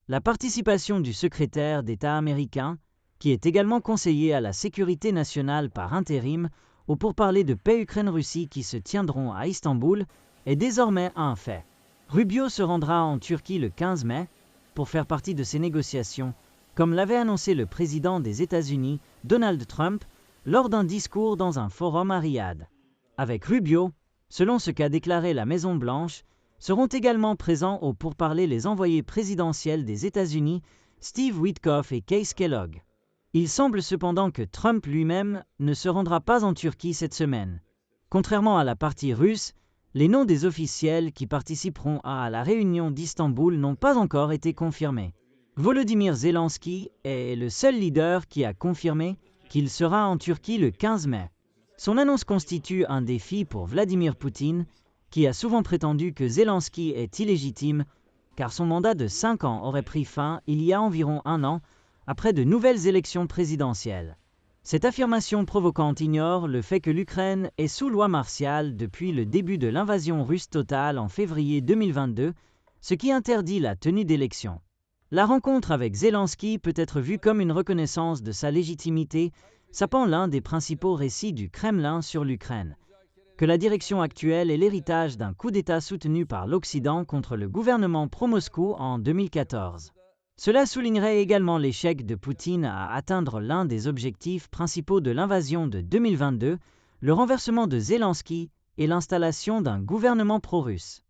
La participation du secrétaire d'État américain, qui est également conseiller à la sécurité nationale par intérim, aux pourparlers de paix Ukraine-Russie qui se tiendront à Istanbul, est désormais un fait. Rubio se rendra en Turquie le 15 mai pour faire partie de ces négociations, comme l'avait annoncé le président des États-Unis, Donald Trump, lors d'un discours dans un forum à Riyad. Avec Rubio, selon ce qu'a déclaré la Maison-Blanche, seront également présents aux pourparlers les envoyés présidentiels des États-Unis, Steve Witkoff et Case Kellogg. Il semble cependant que Trump lui-même ne se rendra pas en Turquie cette semaine. Contrairement à la partie russe, les noms des officiels qui participeront à la réunion d'Istanbul n'ont pas encore été confirmés. Volodymyr Zelensky est le seul leader qui a confirmé qu'il sera en Turquie le 15 mai. Son annonce constitue un défi pour Vladimir Poutine, qui a souvent prétendu que Zelensky est illégitime, car son mandat de 5 ans aurait pris fin il y a environ un an, après de nouvelles élections présidentielles. Cette affirmation provocante ignore le fait que l'Ukraine est sous loi martiale depuis le début de l'invasion russe totale en février 2022, ce qui interdit la tenue d'élections. La rencontre avec Zelensky peut être vue comme une reconnaissance de sa légitimité, sapant l'un des principaux récits du Kremlin sur l'Ukraine, que la direction actuelle est l'héritage d'un coup d'État soutenu par l'Occident contre le gouvernement pro-Moscou en 2014. Cela soulignerait également l'échec de Poutine à atteindre l'un des objectifs principaux de l'invasion de 2022, le renversement de Zelensky et l'installation d'un gouvernement pro-russe.